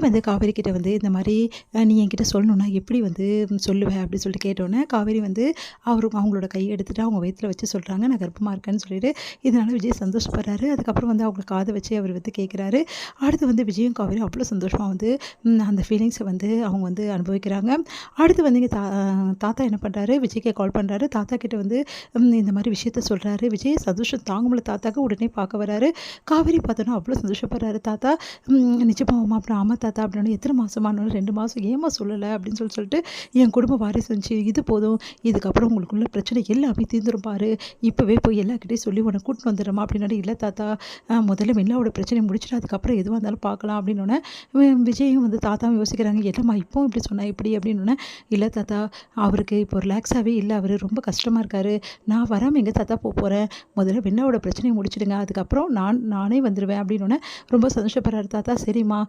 வந்து காவேரி கிட்ட வந்து இந்த மாதிரி நீ என்கிட்ட சொல்லணும்னா எப்படி வந்து சொல்லுவேன் அப்படின்னு சொல்லிட்டு கேட்டோன்னே காவேரி வந்து அவங்களோட கையை எடுத்துகிட்டு அவங்க வயிற்றில் வச்சு சொல்கிறாங்க நான் கர்ப்பமாக இருக்கேன்னு சொல்லிட்டு. இதனால் விஜய் சந்தோஷப்படுறாரு. அதுக்கப்புறம் வந்து அவங்க காதை வச்சு அவர் வந்து கேட்குறாரு. அடுத்து வந்து விஜயும் காவேரி அவ்வளோ சந்தோஷமாக வந்து அந்த ஃபீலிங்ஸை வந்து அவங்க வந்து அனுபவிக்கிறாங்க. அடுத்து வந்து இங்கே தாத்தா என்ன பண்ணுறாரு, விஜய்க்கு கால் பண்ணுறாரு. தாத்தா கிட்ட வந்து இந்த மாதிரி விஷயத்த சொல்கிறாரு. விஜய் சந்தோஷம் தாங்க முடியல தாத்தாக்கு. உடனே பார்க்க வராரு. காவேரி பார்த்தோன்னா அவ்வளோ சந்தோஷப்படுறாரு தாத்தா. நிச்சயமாகமா அப்புறம் ஆமாம் தாத்தா அப்படின்னா எத்தனை மாதமானாலும் 2 மாதம் ஏமா சொல்லலை அப்படின்னு சொல்லிட்டு என் குடும்ப வாரிசு வந்துச்சு இது போதும், இதுக்கப்புறம் உங்களுக்குள்ள பிரச்சனை எல்லாமே தீர்ந்துரும் பாரு, இப்போவே போய் எல்லாக்கிட்டையும் சொல்லி உனக்கு கூட்டின்னு வந்துடுமா அப்படின்னாரு. இல்லை தாத்தா முதல்ல வெள்ளாவோட பிரச்சனையை முடிச்சுட்டு அதுக்கப்புறம் எதுவாக இருந்தாலும் பார்க்கலாம் அப்படின்னோடனே விஜயும் வந்து தாத்தாவும் யோசிக்கிறாங்க. என்னம்மா இப்போ இப்படி சொன்னா இப்படி அப்படின்னோடனே இல்லை தாத்தா அவருக்கு இப்போ ரிலாக்ஸாகவே இல்லை, அவர் ரொம்ப கஷ்டமாக இருக்காரு, நான் வராமல் எங்கே தாத்தா போகிறேன், முதல்ல வெள்ளாவோட பிரச்சனையை முடிச்சிடுங்க அதுக்கப்புறம் நானே வந்துடுவேன் அப்படின்னோடனே ரொம்ப சந்தோஷப்படுறாரு தாத்தா. சரிம்மா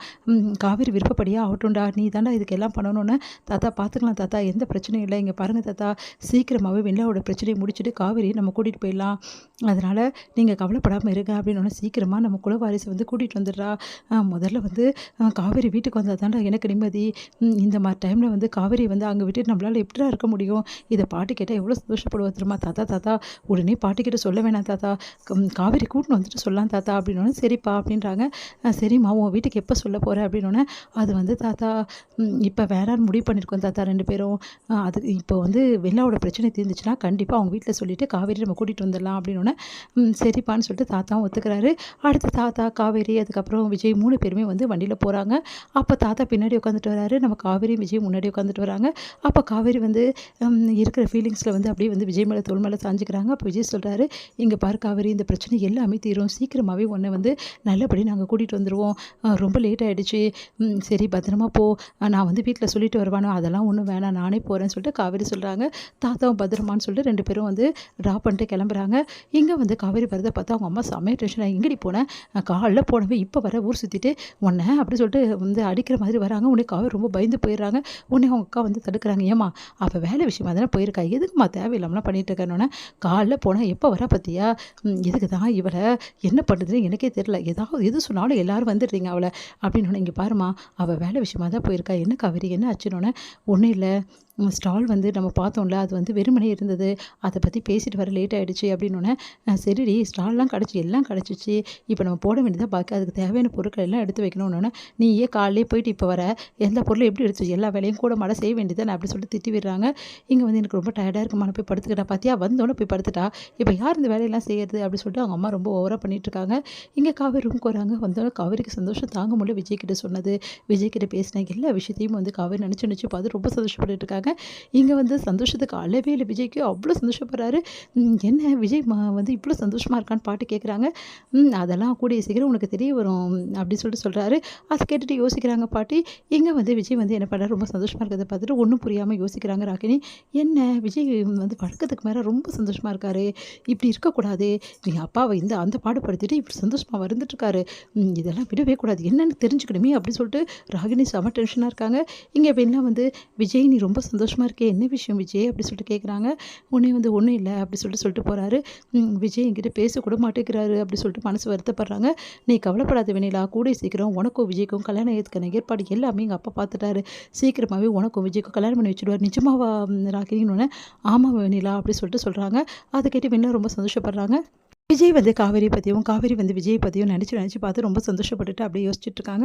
காவேரி விருப்பப்படியா ஆகட்டும்டா, நீ தாண்டா இதுக்கு எல்லாம் பண்ணணும்னு. தாத்தா பார்த்துக்கலாம் தாத்தா, எந்த பிரச்சனையும் இல்லை, இங்கே பாருங்கள் தாத்தா சீக்கிரமாகவே வெள்ளாவோட பிரச்சனையை முடிச்சுட்டு காவேரி நம்ம கூட்டிகிட்டு போயிடலாம், அதனால் நீங்கள் கவலைப்படாமல் இருங்க அப்படின்னோடனே சீக்கிரமாக நம்ம குலவாரிசை வந்து கூட்டிகிட்டு வந்துடுறா, முதல்ல வந்து காவேரி வீட்டுக்கு வந்தால் தாண்டா எனக்கு நிம்மதி, இந்த மாதிரி டைமில் வந்து காவேரி வந்து அங்கே விட்டுட்டு நம்மளால் எப்படிடா இருக்க முடியும், இதை பாட்டு கேட்டால் எவ்வளோ சந்தோஷப்படுவா தெரியுமா தாத்தா. தாத்தா உடனே பாட்டுக்கிட்ட சொல்ல வேணாம் தாத்தா, காவேரி கூட்டின்னு வந்துட்டு சொல்லலாம் தாத்தா அப்படின்னோடனே சரிப்பா அப்படின்றாங்க. சரிம்மா உன் வீட்டுக்கு எப்போ சொல்ல போகிறேன் அப்படின்னோடனே அது வந்து தாத்தா இப்போ வேணான்னு முடிவு பண்ணியிருக்கோம் தாத்தா 2 பேரும், அது இப்போ வந்து வெள்ளாவோட பிரச்சனை தீர்ந்துச்சுன்னா கண்டிப்பாக அவங்க வீட்டில் சொல்லிவிட்டு காவேரி நம்ம கூட்டிகிட்டு வந்துடலாம் அப்படின்னோடனே சரிப்பான்னு சொல்லிட்டு தாத்தாவும் ஒத்துக்கிறாரு. அடுத்து தாத்தா காவேரி அதுக்கப்புறம் விஜய் 3 பேருமே வந்து வண்டியில் போகிறாங்க. அப்போ தாத்தா பின்னாடி உட்காந்துட்டு வராரு, நம்ம காவேரி விஜய் முன்னாடி உட்காந்துட்டு வராங்க. அப்போ காவேரி வந்து இருக்கிற ஃபீலிங்ஸில் வந்து அப்படியே வந்து விஜய் மேலே தோள் மேலே சாஞ்சிக்கிறாங்க. அப்போ விஜய் சொல்கிறாரு, இங்கே பாரு காவேரி இந்த பிரச்சனை எல்லாமே தீரும், சீக்கிரமாகவே உன்னை வந்து நல்லபடி நாங்கள் கூட்டிகிட்டு வந்துடுவோம், ரொம்ப லேட் ஆகிடுச்சு, சரி பத்திரமா போ, நான் வந்து வீட்டில் சொல்லிட்டு வருவானோ அதெல்லாம் ஒன்றும் வேணாம் நானே போகிறேன்னு சொல்லிட்டு காவேரி சொல்கிறாங்க. தாத்தாவும் பத்திரமான்னு சொல்லிட்டு 2 பேரும் வந்து ட்ராப் பண்ணிட்டு கிளம்புறாங்க. இங்கே வந்து காவேரி வரதை பார்த்தா அவங்க அம்மா செம்மையாக டென்ஷன் ஆகி எங்கடி போனேன், காலைல போனவே இப்போ வர ஊர் சுற்றிட்டு உன்னை அப்படி சொல்லிட்டு வந்து அடிக்கிற மாதிரி வராங்க. உன்னை காவேரி ரொம்ப பயந்து போயிடுறாங்க. உன்னை அவங்க அக்கா வந்து தடுக்கிறாங்க. ஏமா அவள் வேலை விஷயமா தானே போயிருக்கா, எதுக்குமா தேவையில்லாமலாம் பண்ணிட்டு இருக்கேன்னு. காலைல போனால் எப்போ வர பார்த்தியா, இதுக்கு தான் இவளை என்ன பண்ணுறதுன்னு எனக்கே தெரியல, எது சொன்னாலும் எல்லோரும் வந்துடுறீங்க அவளை அப்படின்னு. இங்கே பாருமா அவள் வேலை விஷயமா தான் போயிருக்கா, என்ன காவேரி என்ன ஆச்சுன்னொன்னே ஒன்றும் இல்லை ஸ்டால் வந்து நம்ம பார்த்தோம்ல அது வந்து வெறுமனே இருந்தது, அதை பற்றி பேசிட்டு வர லேட் ஆகிடுச்சு அப்படின்னோடனே சரிடி ஸ்டால்லாம் கிடச்சி எல்லாம் கிடச்சிச்சு, இப்போ நம்ம போட வேண்டியதாக பாக்கி அதுக்கு தேவையான பொருட்கள் எல்லாம் எடுத்து வைக்கணும்னு. நீ ஏன் காலையிலே போயிட்டு இப்போ வர எல்லா பொருளும் எப்படி எடுத்து எல்லா வேலையும் கூட மாட செய்ய வேண்டியதை நான் அப்படி சொல்லிட்டு திட்டி விடுறாங்க. இங்கே வந்து எனக்கு ரொம்ப டயர்டாக இருக்குமா போய் படுத்துக்கிட்டா, பார்த்தியா வந்தோன்னே போய் படுத்துட்டா, இப்போ யார் இந்த வேலையெல்லாம் செய்யறது அப்படி சொல்லிட்டு அவங்க அம்மா ரொம்ப ஓவராக பண்ணிகிட்ருக்காங்க. இங்கே காவேரி ரூமுக்கு வராங்க. வந்தோடனே காவேரிக்கு சந்தோஷம் தாங்க முடியல. விஜய்கிட்ட சொன்னது விஜய்கிட்ட பேசின எல்லா விஷயத்தையும் வந்து காவேரி நினச்சி பார்த்து ரொம்ப சந்தோஷப்பட்டு இருக்காங்க. இங்கே வந்து சந்தோஷத்துக்கு அளவே இல்லை. விஜய்க்கு அவ்வளோ சந்தோஷப்படுறாரு. என்ன விஜய் வந்து இவ்வளோ சந்தோஷமாக இருக்கான்னு பாட்டு கேட்குறாங்க. அதெல்லாம் கூடிய சீக்கிரம் உனக்கு தெரிய வரும் அப்படி சொல்லிட்டு சொல்கிறாரு. அதை கேட்டுட்டு யோசிக்கிறாங்க பாட்டி. இங்கே வந்து விஜய் வந்து என்ன பண்ணுறாரு, ரொம்ப சந்தோஷமாக இருக்கிறத பார்த்துட்டு ஒன்றும் புரியாமல் யோசிக்கிறாங்க ராகினி. என்ன விஜய் வந்து பழக்கத்துக்கு மேலே ரொம்ப சந்தோஷமாக இருக்காரு, இப்படி இருக்கக்கூடாது, நீ அப்பாவை அந்த பாடுபடுத்திட்டு இப்படி சந்தோஷமாக வந்துட்டுருக்காரு, இதெல்லாம் விடவே கூடாது, என்னென்னு தெரிஞ்சுக்கணுமே அப்படின்னு சொல்லிட்டு ராகினி செம டென்ஷனாக இருக்காங்க. இங்கே வேணா வந்து விஜய் நீ ரொம்ப சந்தோஷமாக இருக்கே, என்ன விஷயம் விஜய் அப்படி சொல்லிட்டு கேட்குறாங்க. உடனே வந்து ஒன்றும் இல்லை அப்படி சொல்லிட்டு போகிறாரு. விஜய் என்கிட்ட பேசக்கூட மாட்டேங்கிறாரு அப்படி சொல்லிட்டு மனசு வருத்தப்படுறாங்க. நீ கவலைப்படாத வெண்ணிலா, கூட சீக்கிரம் உனக்கும் விஜய்க்கும் கல்யாணம் ஏற்றுக்கான ஏற்பாடு எல்லாமே எங்கள் அப்பா பார்த்துட்டாரு, சீக்கிரமாகவே உனக்கும் விஜய்க்கும் கல்யாணம் பண்ணி வச்சுடுவார், நிஜமாவா ராகினின்னு. ஆமாம் வெண்ணிலா அப்படி சொல்கிறாங்க. அதை கேட்டு வெண்ணிலா ரொம்ப சந்தோஷப்படுறாங்க. விஜய் வந்து காவேரி பற்றியும் காவேரி வந்து விஜய் பற்றியும் நினச்சி பார்த்து ரொம்ப சந்தோஷப்பட்டுட்டு அப்படியே யோசிச்சுட்டு இருக்காங்க.